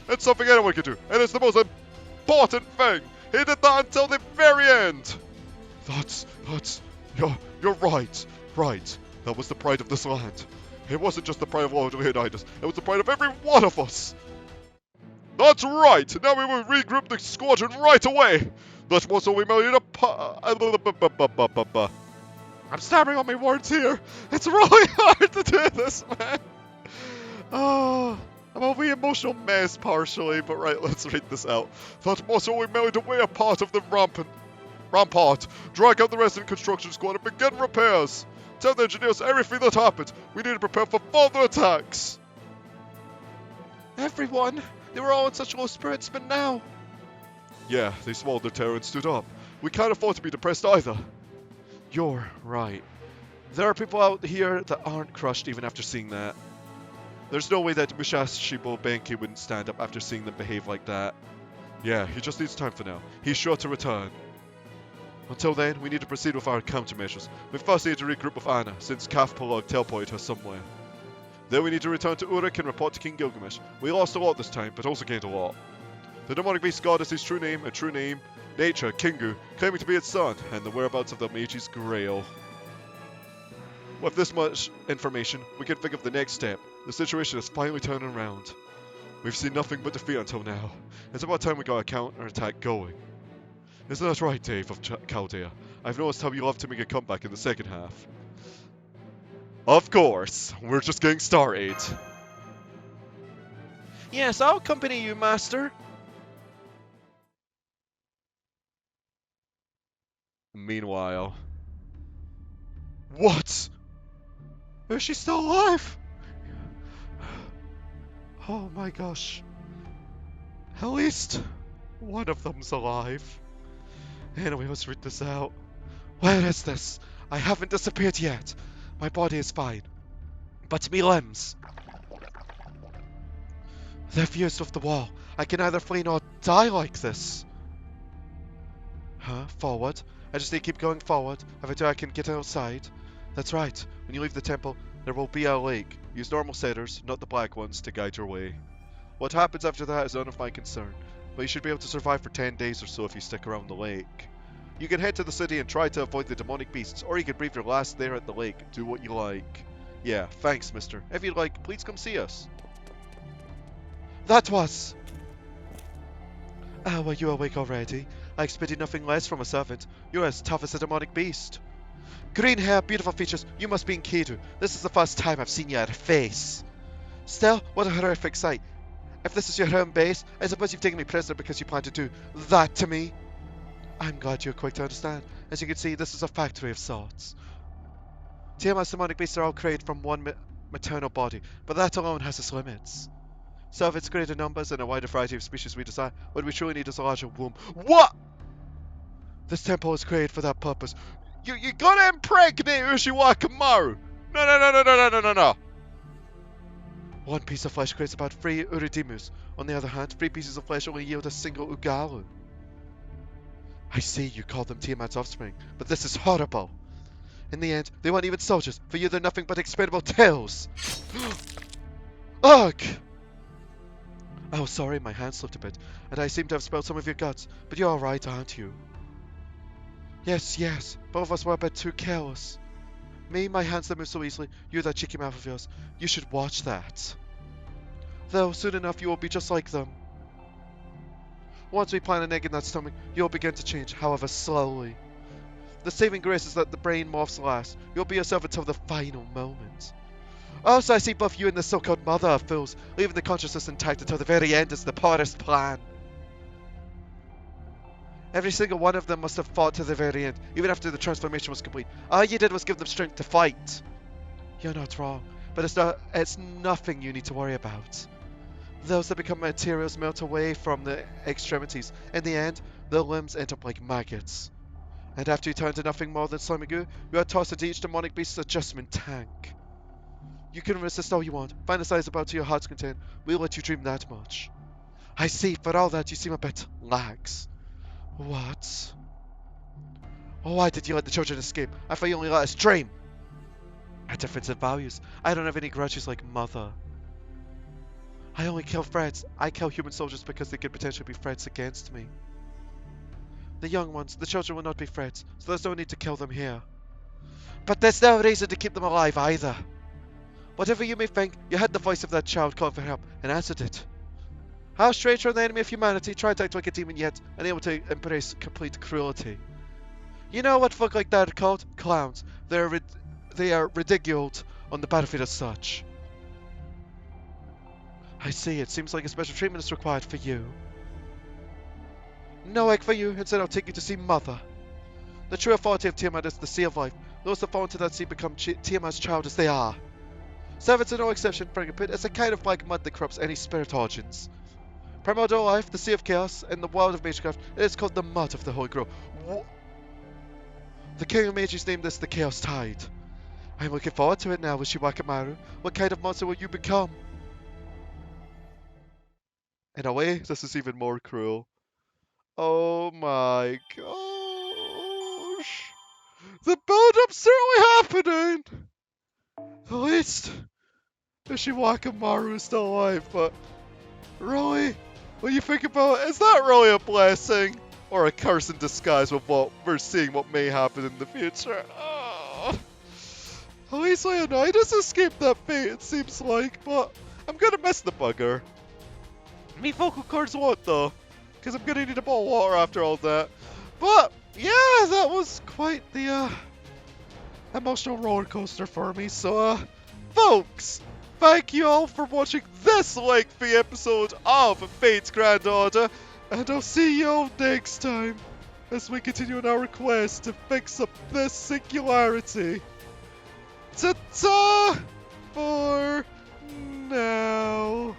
It's something anyone can do, and it's the most important thing. He did that until the very end. You're right. Right. That was the pride of this land. It wasn't just the pride of Lord Leonidas. It was the pride of every one of us. That's right. Now we will regroup the squadron right away. That's what's all we made I'm stammering on my words here. It's really hard to do this, man. Oh, I'm a wee emotional mess partially, but right, let's read this out. That was all we made away a part of the rampart. Drag out the rest of the construction squad and begin repairs. Tell the engineers everything that happened. We need to prepare for further attacks. Everyone, they were all in such low spirits, but now... Yeah, they swallowed their terror and stood up. We can't afford to be depressed either. You're right. There are people out here that aren't crushed even after seeing that. There's no way that Musashi Benki wouldn't stand up after seeing them behave like that. Yeah, he just needs time for now. He's sure to return. Until then, we need to proceed with our countermeasures. We first need to regroup with Anna, since Kafpalog teleported her somewhere. Then we need to return to Uruk and report to King Gilgamesh. We lost a lot this time, but also gained a lot. The demonic beast goddess's true name, nature, Kingu, claiming to be its son, and the whereabouts of the Mage's Grail. With this much information, we can think of the next step. The situation is finally turning around. We've seen nothing but defeat until now. It's about time we got a counter-attack going. Isn't that right, Dave of Chaldea? I've noticed how you love to make a comeback in the second half. Of course, we're just getting started. Yes, I'll accompany you, Master. Meanwhile... What? Is she still alive? Oh my gosh. At least one of them's alive. Anyway, let's read this out. Where is this? I haven't disappeared yet. My body is fine. But me limbs. They're fused with the wall. I can either flee nor die like this. Huh? Forward? I just need to keep going forward. If I do, I can get outside. That's right. When you leave the temple, there will be a lake. Use normal sailors, not the black ones, to guide your way. What happens after that is none of my concern, but you should be able to survive for 10 days or so if you stick around the lake. You can head to the city and try to avoid the demonic beasts, or you can breathe your last there at the lake. Do what you like. Yeah, thanks, mister. If you'd like, please come see us. That was... Oh, are you awake already? I expected nothing less from a servant. You're as tough as a demonic beast. Green hair, beautiful features, you must be in Kedu. This is the first time I've seen your face. Still, what a horrific sight. If this is your home base, I suppose you've taken me prisoner because you plan to do that to me. I'm glad you're quick to understand. As you can see, this is a factory of sorts. Tiamat's demonic beasts are all created from one maternal body, but that alone has its limits. So if it's greater numbers and a wider variety of species we desire, what we truly need is a larger womb. What? This temple is created for that purpose. You gotta impregnate Ushiwakamaru! No. One piece of flesh creates about 3 uridimus. On the other hand, 3 pieces of flesh only yield a single ugalu. I see you call them Tiamat's offspring, but this is horrible. In the end, they weren't even soldiers. For you, they're nothing but expendable tails. Ugh! Oh, sorry, my hand slipped a bit, and I seem to have spilled some of your guts, but you're alright, aren't you? Yes, both of us were a bit too careless. Me, my hands that move so easily, you that cheeky mouth of yours. You should watch that. Though, soon enough you will be just like them. Once we plant an egg in that stomach, you'll begin to change, however slowly. The saving grace is that the brain morphs last. You'll be yourself until the final moment. Also, I see both you and the so-called mother of fools, leaving the consciousness intact until the very end is the poorest plan. Every single one of them must have fought to the very end, even after the transformation was complete. All you did was give them strength to fight. You're not wrong, but it's nothing you need to worry about. Those that become materials melt away from the extremities. In the end, the limbs end up like maggots. And after you turn to nothing more than slimy goo, you are tossed into each demonic beast's adjustment tank. You can resist all you want, fantasize about to your heart's content. We'll let you dream that much. I see, for all that, you seem a bit lax. What? Oh, why did you let the children escape? I thought you only let us dream. A difference in values. I don't have any grudges like Mother. I only kill threats. I kill human soldiers because they could potentially be threats against me. The young ones, the children will not be threats, so there's no need to kill them here. But there's no reason to keep them alive either. Whatever you may think, you heard the voice of that child calling for help and answered it. How strange for an enemy of humanity, trying to act like a demon yet unable to embrace complete cruelty. You know what folk like that are called? Clowns. They are ridiculed on the battlefield as such. I see, it seems like a special treatment is required for you. No egg for you, instead I'll take you to see Mother. The true authority of Tiamat is the sea of life. Those that fall into that sea become Tiamat's child as they are. Servants are no exception, Frank Pit. It's a kind of black mud that corrupts any spirit origins. Primordial life, the sea of chaos, and the world of magecraft, it is called the mud of the Holy Grail. The King of Mages named this the Chaos Tide. I'm looking forward to it now, Wishibakamaru. What kind of monster will you become? In a way, this is even more cruel. Oh my gosh. The build-up's certainly happening! At least, Wishibakamaru is still alive, but really? When you think about it, is that really a blessing? Or a curse in disguise with what we're seeing what may happen in the future? Oh. At least Leonidas escaped that fate, it seems like, but I'm gonna miss the bugger. Me vocal cords won't though, because I'm gonna need a bottle of water after all that. But yeah, that was quite the emotional roller coaster for me. So folks, thank you all for watching this lengthy episode of Fate's Grand Order, and I'll see you all next time as we continue on our quest to fix up this singularity. Ta-ta for now.